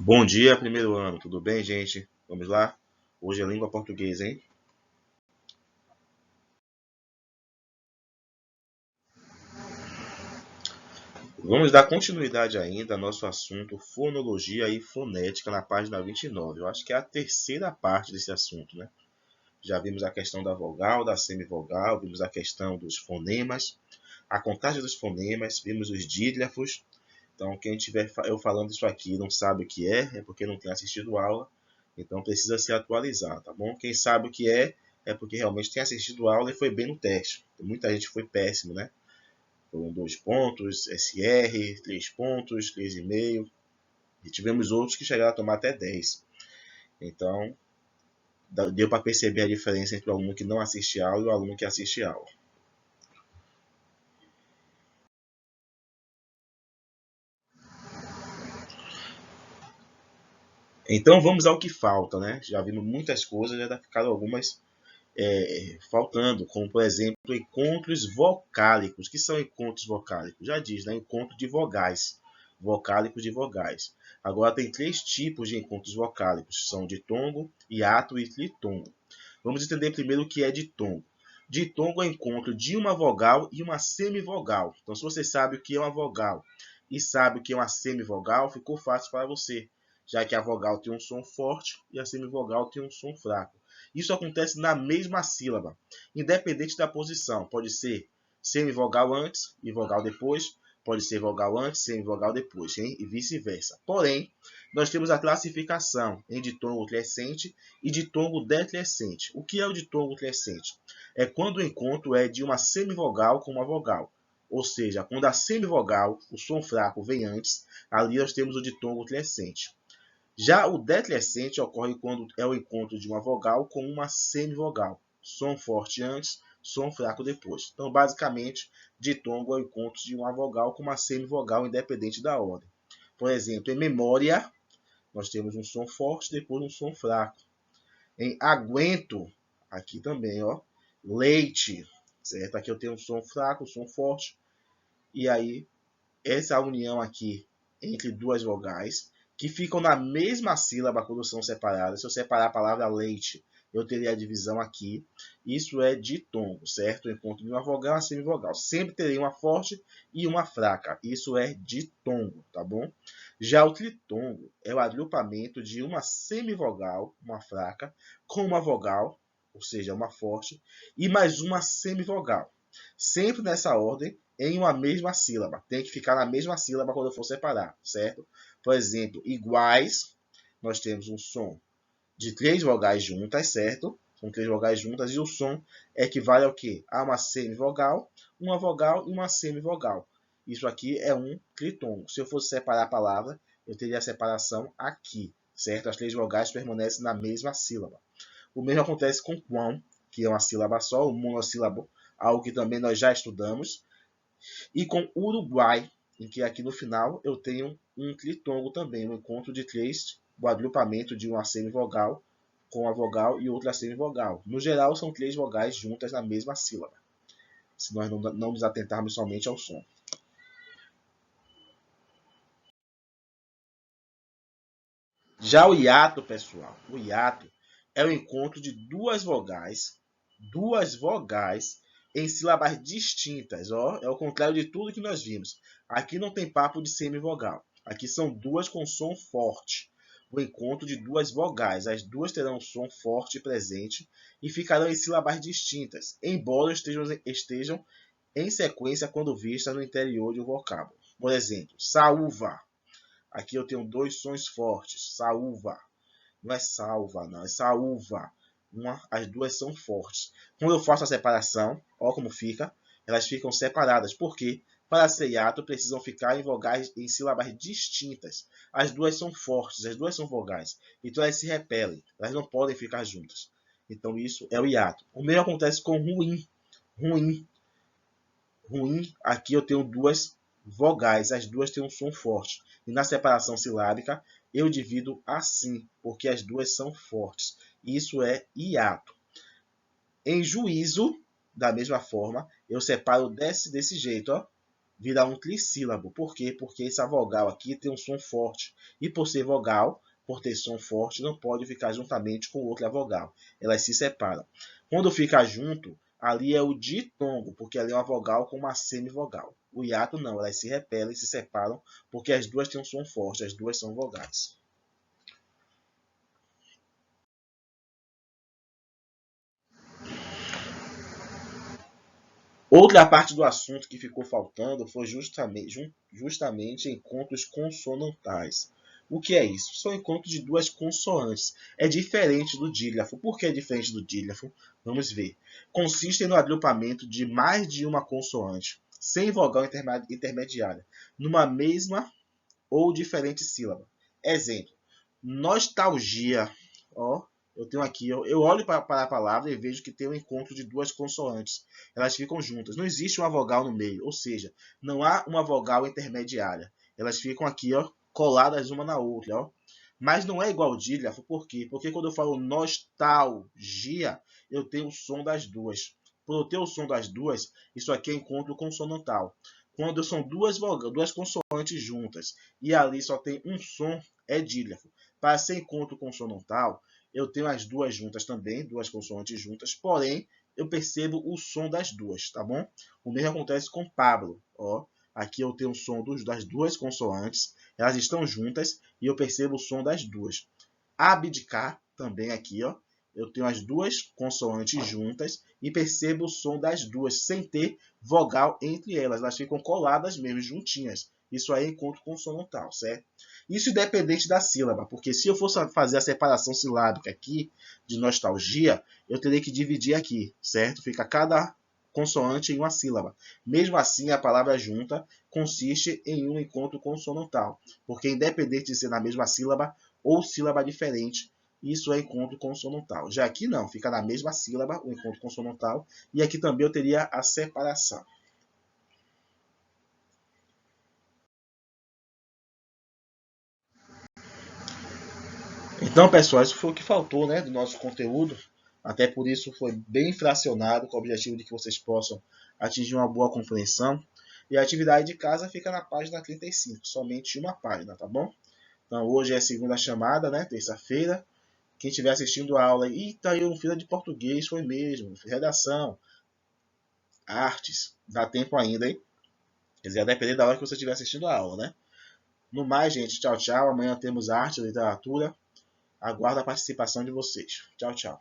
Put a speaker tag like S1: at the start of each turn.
S1: Bom dia, primeiro ano. Tudo bem, gente? Vamos lá? Hoje é língua portuguesa, hein? Vamos dar continuidade ainda ao nosso assunto fonologia e fonética na página 29. Eu acho que é a terceira parte desse assunto, né? Já vimos a questão da vogal, da semivogal, vimos a questão dos fonemas, a contagem dos fonemas, vimos os dígrafos. Então, quem tiver eu falando isso aqui e não sabe o que é porque não tem assistido aula, então precisa se atualizar, tá bom? Quem sabe o que é porque realmente tem assistido aula e foi bem no teste. Muita gente foi péssimo, né? Foram 2 pontos, SR, 3 pontos, 3,5. E tivemos outros que chegaram a tomar até 10. Então, deu para perceber a diferença entre o aluno que não assiste aula e o aluno que assiste aula. Então, vamos ao que falta, né? Já vimos muitas coisas, já ficaram algumas faltando, como por exemplo encontros vocálicos. O que são encontros vocálicos? Já diz, né? Encontro de vogais, vocálicos de vogais. Agora tem 3 tipos de encontros vocálicos, são ditongo, hiato e tritongo. Vamos entender primeiro o que é ditongo. Ditongo é o encontro de uma vogal e uma semivogal. Então, se você sabe o que é uma vogal e sabe o que é uma semivogal, ficou fácil para você, já que a vogal tem um som forte e a semivogal tem um som fraco. Isso acontece na mesma sílaba, independente da posição. Pode ser semivogal antes e vogal depois, pode ser vogal antes, semivogal depois, hein? E vice-versa. Porém, nós temos a classificação em ditongo crescente e ditongo decrescente. O que é o ditongo crescente? É quando o encontro é de uma semivogal com uma vogal. Ou seja, quando a semivogal, o som fraco, vem antes, ali nós temos o ditongo crescente. Já o decrescente ocorre quando é o encontro de uma vogal com uma semivogal. Som forte antes, som fraco depois. Então, basicamente, ditongo é o encontro de uma vogal com uma semivogal, independente da ordem. Por exemplo, em memória, nós temos um som forte, depois um som fraco. Em aguento, aqui também, ó, leite, certo? Aqui eu tenho um som fraco, um som forte. E aí, essa união aqui entre duas vogais que ficam na mesma sílaba quando são separadas. Se eu separar a palavra leite, eu teria a divisão aqui. Isso é ditongo, certo? O encontro de uma vogal e uma semivogal. Sempre terei uma forte e uma fraca. Isso é ditongo, tá bom? Já o tritongo é o agrupamento de uma semivogal, uma fraca, com uma vogal, ou seja, uma forte, e mais uma semivogal. Sempre nessa ordem, em uma mesma sílaba. Tem que ficar na mesma sílaba quando eu for separar, certo? Por exemplo, iguais, nós temos um som de 3 vogais juntas, certo? São 3 vogais juntas e o som equivale ao quê? A uma semivogal, uma vogal e uma semivogal. Isso aqui é um tritongo. Se eu fosse separar a palavra, eu teria a separação aqui, certo? As 3 vogais permanecem na mesma sílaba. O mesmo acontece com quão, que é uma sílaba só, o monossílabo, algo que também nós já estudamos. E com Uruguai, em que aqui no final eu tenho um tritongo também, um encontro de 3, o agrupamento de uma semivogal com a vogal e outra semivogal. No geral, são 3 vogais juntas na mesma sílaba, se nós não nos atentarmos somente ao som. Já o hiato, pessoal, o hiato é o encontro de duas vogais em sílabas distintas. Ó, é o contrário de tudo que nós vimos. Aqui não tem papo de semivogal. Aqui são duas com som forte. O encontro de duas vogais. As duas terão um som forte presente e ficarão em sílabas distintas, embora estejam em sequência quando vistas no interior de um vocábulo. Por exemplo, saúva. Aqui eu tenho 2 sons fortes. Saúva. Não é salva, não. É saúva. As duas são fortes. Quando eu faço a separação, olha como fica. Elas ficam separadas. Por quê? Para ser hiato, precisam ficar em vogais em sílabas distintas. As duas são fortes, as duas são vogais. Então elas se repelem. Elas não podem ficar juntas. Então isso é o hiato. O mesmo acontece com ruim. Ruim. Ruim, aqui eu tenho duas vogais, as duas têm um som forte. E na separação silábica, eu divido assim, porque as duas são fortes. Isso é hiato. Em juízo, da mesma forma, eu separo desse jeito, ó. vira um trissílabo. Por quê? Porque essa vogal aqui tem um som forte. E por ser vogal, por ter som forte, não pode ficar juntamente com outra vogal. Elas se separam. Quando fica junto, ali é o ditongo, porque ali é uma vogal com uma semivogal. O hiato não, elas se repelem, se separam, porque as duas têm um som forte, as duas são vogais. Outra parte do assunto que ficou faltando foi justamente encontros consonantais. O que é isso? São encontros de duas consoantes. É diferente do dígrafo. Por que é diferente do dígrafo? Vamos ver. Consistem no agrupamento de mais de uma consoante, sem vogal intermediária, numa mesma ou diferente sílaba. Exemplo: nostalgia. Ó, eu tenho aqui, eu olho para a palavra e vejo que tem um encontro de duas consoantes. Elas ficam juntas. Não existe uma vogal no meio, ou seja, não há uma vogal intermediária. Elas ficam aqui, ó, coladas uma na outra, ó. Mas não é igual ao dígrafo, por quê? Porque quando eu falo nostalgia, eu tenho o som das duas. Por eu ter o som das duas, isso aqui é encontro consonantal. Quando são duas consoantes juntas e ali só tem um som, é dígrafo. Para ser encontro consonantal, eu tenho as duas juntas também, duas consoantes juntas, porém eu percebo o som das duas, tá bom? O mesmo acontece com Pablo, ó. Aqui eu tenho o som das duas consoantes, elas estão juntas e eu percebo o som das duas. Abdicar também aqui, ó. Eu tenho as duas consoantes juntas e percebo o som das duas, sem ter vogal entre elas. Elas ficam coladas mesmo, juntinhas. Isso aí é encontro consonantal, certo? Isso independente da sílaba, porque se eu fosse fazer a separação silábica aqui, de nostalgia, eu teria que dividir aqui, certo? Fica cada consoante em uma sílaba. Mesmo assim, a palavra junta consiste em um encontro consonantal, porque independente de ser na mesma sílaba ou sílaba diferente, isso é encontro consonantal. Já aqui não, fica na mesma sílaba o encontro consonantal, e aqui também eu teria a separação. Então, pessoal, isso foi o que faltou, né, do nosso conteúdo. Até por isso foi bem fracionado, com o objetivo de que vocês possam atingir uma boa compreensão. E a atividade de casa fica na página 35, somente uma página, tá bom? Então, hoje é a segunda chamada, né, terça-feira. Quem estiver assistindo a aula, e tá aí um fila de português, foi mesmo, redação, artes, dá tempo ainda, hein? Quer dizer, a depender da hora que você estiver assistindo a aula, né? No mais, gente, tchau, tchau. Amanhã temos arte, literatura. Aguardo a participação de vocês. Tchau, tchau.